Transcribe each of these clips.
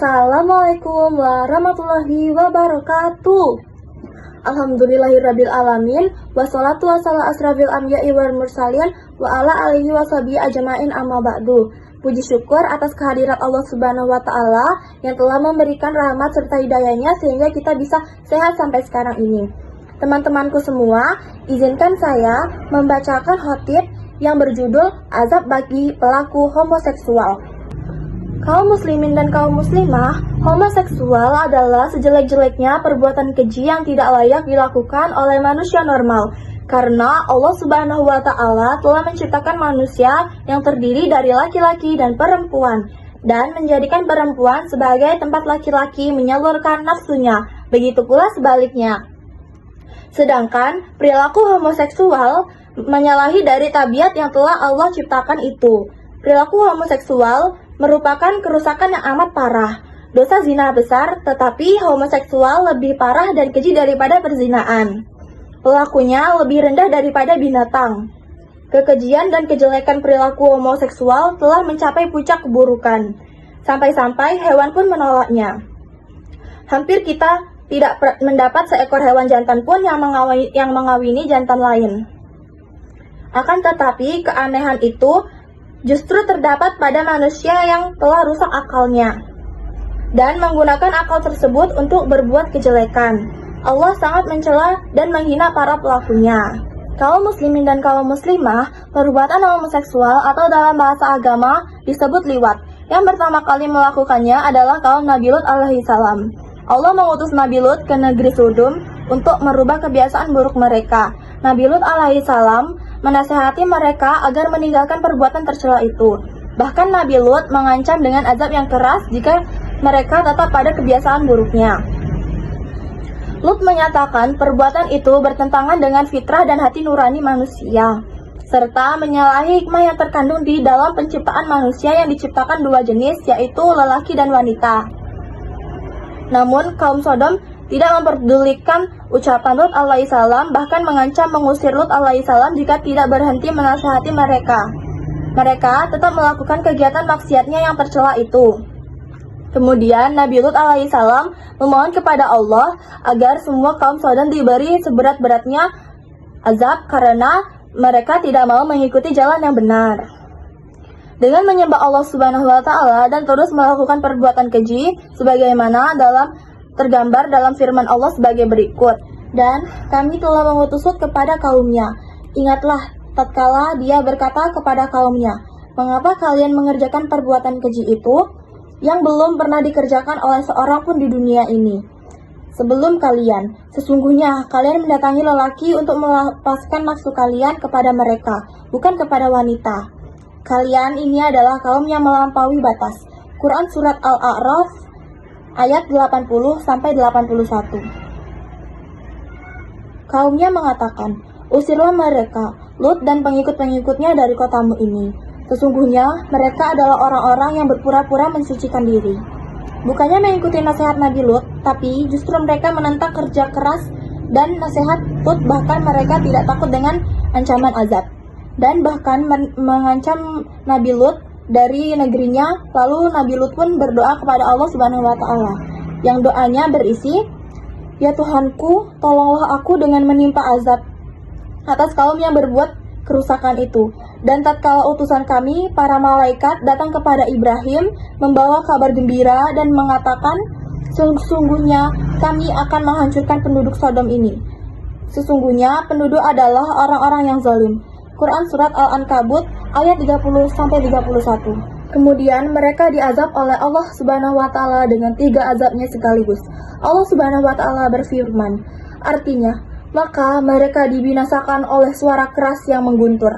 Assalamualaikum warahmatullahi wabarakatuh. Alhamdulillahirabbil alamin, wassalatu wassalamu asrafil anbiya'i wal mursalin wa ala alihi washabihi ajmain amma ba'du. Puji syukur atas kehadirat Allah Subhanahu wa taala yang telah memberikan rahmat serta hidayahnya sehingga kita bisa sehat sampai sekarang ini. Teman-temanku semua, izinkan saya membacakan khotib yang berjudul Azab bagi pelaku homoseksual. Kaum muslimin dan kaum muslimah, homoseksual adalah sejelek-jeleknya perbuatan keji yang tidak layak dilakukan oleh manusia normal. Karena Allah Subhanahu wa taala telah menciptakan manusia yang terdiri dari laki-laki dan perempuan dan menjadikan perempuan sebagai tempat laki-laki menyalurkan nafsunya. Begitu pula sebaliknya. Sedangkan perilaku homoseksual menyalahi dari tabiat yang telah Allah ciptakan itu. Perilaku homoseksual merupakan kerusakan yang amat parah. Dosa zina besar, tetapi homoseksual lebih parah dan keji daripada perzinaan. Pelakunya lebih rendah daripada binatang. Kekejian dan kejelekan perilaku homoseksual telah mencapai puncak keburukan. Sampai-sampai hewan pun menolaknya. Hampir kita tidak mendapat seekor hewan jantan pun yang mengawini jantan lain. Akan tetapi, keanehan itu justru terdapat pada manusia yang telah rusak akalnya dan menggunakan akal tersebut untuk berbuat kejelekan. Allah sangat mencela dan menghina para pelakunya. Kaum muslimin dan kaum muslimah, perbuatan homoseksual atau dalam bahasa agama disebut liwat. Yang pertama kali melakukannya adalah kaum Nabi Lut alaihi salam. Allah mengutus Nabi Lut ke negeri Sodom untuk merubah kebiasaan buruk mereka. Nabi Lut alaihi salam menasihati mereka agar meninggalkan perbuatan tercela itu. Bahkan Nabi Lut mengancam dengan azab yang keras jika mereka tetap pada kebiasaan buruknya. Lut menyatakan perbuatan itu bertentangan dengan fitrah dan hati nurani manusia, serta menyalahi hikmah yang terkandung di dalam penciptaan manusia yang diciptakan dua jenis, yaitu lelaki dan wanita. Namun kaum Sodom tidak memperdulikan ucapan Lut alaihi salam, bahkan mengancam mengusir Lut alaihi salam jika tidak berhenti menasihati mereka. Mereka tetap melakukan kegiatan maksiatnya yang tercela itu. Kemudian Nabi Lut alaihi salam memohon kepada Allah agar semua kaum Sodom diberi seberat-beratnya azab karena mereka tidak mau mengikuti jalan yang benar. Dengan menyembah Allah Subhanahu wa taala dan terus melakukan perbuatan keji sebagaimana tergambar dalam firman Allah sebagai berikut. Dan kami telah mengutus Hud kepada kaumnya. Ingatlah tatkala dia berkata kepada kaumnya, mengapa kalian mengerjakan perbuatan keji itu yang belum pernah dikerjakan oleh seorang pun di dunia ini sebelum kalian? Sesungguhnya kalian mendatangi lelaki untuk melepaskan nafsu kalian kepada mereka, bukan kepada wanita. Kalian ini adalah kaum yang melampaui batas. Quran Surat Al-A'raf ayat 80-81. Kaumnya mengatakan, usirlah mereka, Lut dan pengikut-pengikutnya dari kotamu ini. Sesungguhnya mereka adalah orang-orang yang berpura-pura mensucikan diri. Bukannya mengikuti nasihat Nabi Lut, tapi justru mereka menentang kerja keras dan nasihat Lut, bahkan mereka tidak takut dengan ancaman azab. Dan bahkan mengancam Nabi Lut dari negerinya. Lalu Nabi Lut pun berdoa kepada Allah Subhanahu wa taala, yang doanya berisi, ya Tuhanku, tolonglah aku dengan menimpa azab atas kaum yang berbuat kerusakan itu. Dan tatkala utusan kami para malaikat datang kepada Ibrahim membawa kabar gembira dan mengatakan, sesungguhnya kami akan menghancurkan penduduk Sodom ini. Sesungguhnya penduduk adalah orang-orang yang zalim. Quran Surat Al-Ankabut ayat 30-31. Kemudian mereka diazab oleh Allah Subhanahu wa taala dengan 3 azabnya sekaligus. Allah Subhanahu wa taala berfirman, artinya, maka mereka dibinasakan oleh suara keras yang mengguntur.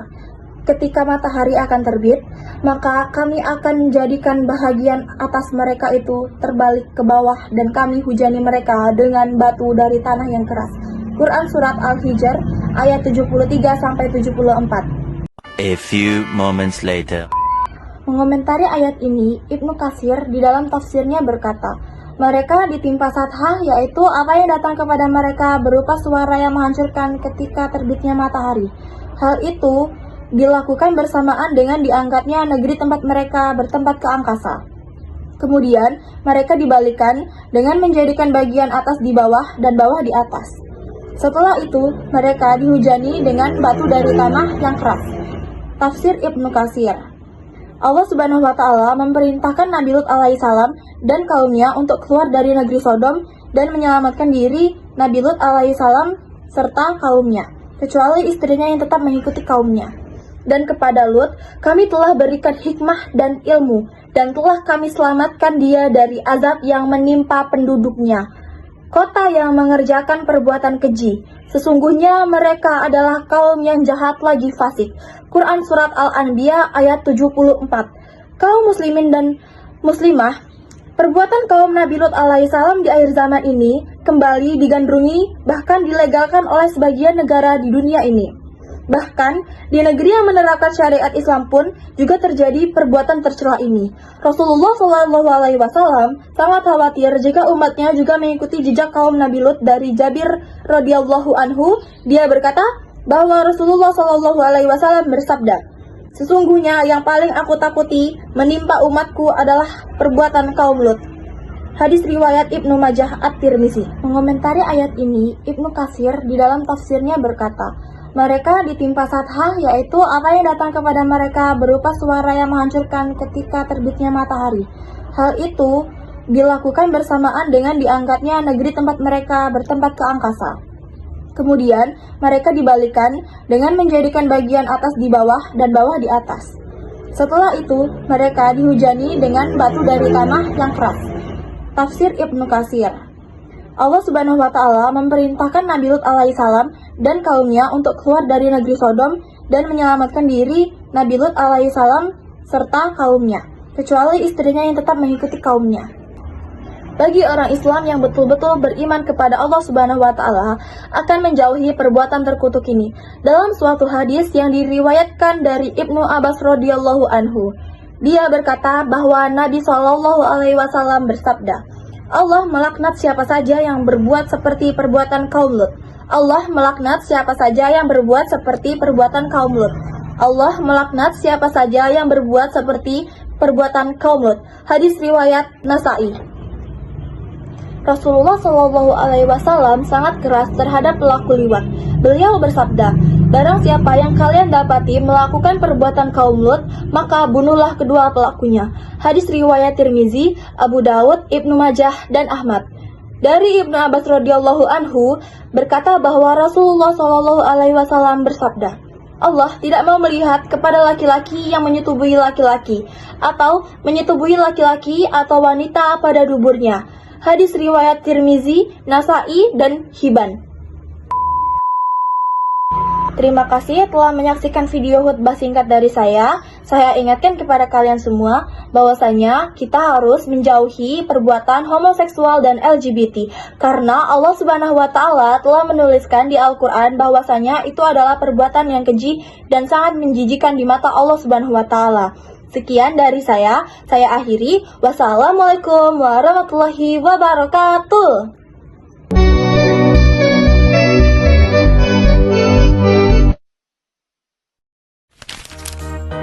Ketika matahari akan terbit, maka kami akan menjadikan bahagian atas mereka itu terbalik ke bawah dan kami hujani mereka dengan batu dari tanah yang keras. Quran Surat Al-Hijr ayat 73-74. A few moments later. Mengomentari ayat ini, Ibnu Katsir di dalam tafsirnya berkata, mereka ditimpa sathah, yaitu apa yang datang kepada mereka berupa suara yang menghancurkan ketika terbitnya matahari. Hal itu dilakukan bersamaan dengan diangkatnya negeri tempat mereka bertempat ke angkasa. Kemudian, mereka dibalikan dengan menjadikan bagian atas di bawah dan bawah di atas. Setelah itu, mereka dihujani dengan batu dari tanah yang keras. Tafsir Ibnu Katsir. Allah Subhanahu wa Ta'ala memerintahkan Nabi Lut alaihissalam dan kaumnya untuk keluar dari negeri Sodom dan menyelamatkan diri Nabi Lut alaihissalam serta kaumnya, kecuali istrinya yang tetap mengikuti kaumnya. Dan kepada Lut, kami telah berikan hikmah dan ilmu, dan telah kami selamatkan dia dari azab yang menimpa penduduknya, kota yang mengerjakan perbuatan keji. Sesungguhnya mereka adalah kaum yang jahat lagi fasik. Quran Surat Al-Anbiya ayat 74. Kaum muslimin dan muslimah, perbuatan kaum Nabi Lut alaihissalam di akhir zaman ini kembali digandrungi, bahkan dilegalkan oleh sebagian negara di dunia ini. Bahkan, di negeri yang menerapkan syariat Islam pun juga terjadi perbuatan tercela ini. Rasulullah SAW sangat khawatir jika umatnya juga mengikuti jejak kaum Nabi Lut. Dari Jabir radhiyallahu anhu, dia berkata bahwa Rasulullah SAW bersabda, "Sesungguhnya yang paling aku takuti menimpa umatku adalah perbuatan kaum Lut." Hadis riwayat Ibnu Majah At-Tirmizi. Mengomentari ayat ini, Ibnu Katsir di dalam tafsirnya berkata, mereka ditimpa sathah, yaitu apa yang datang kepada mereka berupa suara yang menghancurkan ketika terbitnya matahari. Hal itu dilakukan bersamaan dengan diangkatnya negeri tempat mereka bertempat ke angkasa. Kemudian, mereka dibalikan dengan menjadikan bagian atas di bawah dan bawah di atas. Setelah itu, mereka dihujani dengan batu dari tanah yang keras. Tafsir Ibnu Katsir. Allah Subhanahu wa Ta'ala memerintahkan Nabi Lut alaihissalam dan kaumnya untuk keluar dari negeri Sodom dan menyelamatkan diri Nabi Lut alaihissalam serta kaumnya, kecuali istrinya yang tetap mengikuti kaumnya. Bagi orang Islam yang betul-betul beriman kepada Allah Subhanahu wa Ta'ala akan menjauhi perbuatan terkutuk ini. Dalam suatu hadis yang diriwayatkan dari Ibnu Abbas radhiyallahu anhu, dia berkata bahwa Nabi SAW bersabda, Allah melaknat siapa saja yang berbuat seperti perbuatan kaum Lut. Allah melaknat siapa saja yang berbuat seperti perbuatan kaum Lut. Allah melaknat siapa saja yang berbuat seperti perbuatan kaum Lut. Hadis riwayat Nasa'i. Rasulullah SAW sangat keras terhadap pelaku liwat. Beliau bersabda, barang siapa yang kalian dapati melakukan perbuatan kaum Lut, maka bunuhlah kedua pelakunya. Hadis riwayat Tirmizi, Abu Daud, Ibnu Majah, dan Ahmad. Dari Ibnu Abbas radhiyallahu anhu berkata bahwa Rasulullah SAW bersabda, Allah tidak mau melihat kepada laki-laki yang menyetubuhi laki-laki atau menyetubuhi laki-laki atau wanita pada duburnya. Hadis riwayat Tirmizi, Nasa'i, dan Hibban. Terima kasih telah menyaksikan video khutbah singkat dari saya. Saya ingatkan kepada kalian semua bahwasanya kita harus menjauhi perbuatan homoseksual dan LGBT karena Allah Subhanahu wa Ta'ala telah menuliskan di Al-Qur'an bahwasanya itu adalah perbuatan yang keji dan sangat menjijikan di mata Allah Subhanahu wa Ta'ala. Sekian dari saya akhiri. Wassalamualaikum warahmatullahi wabarakatuh.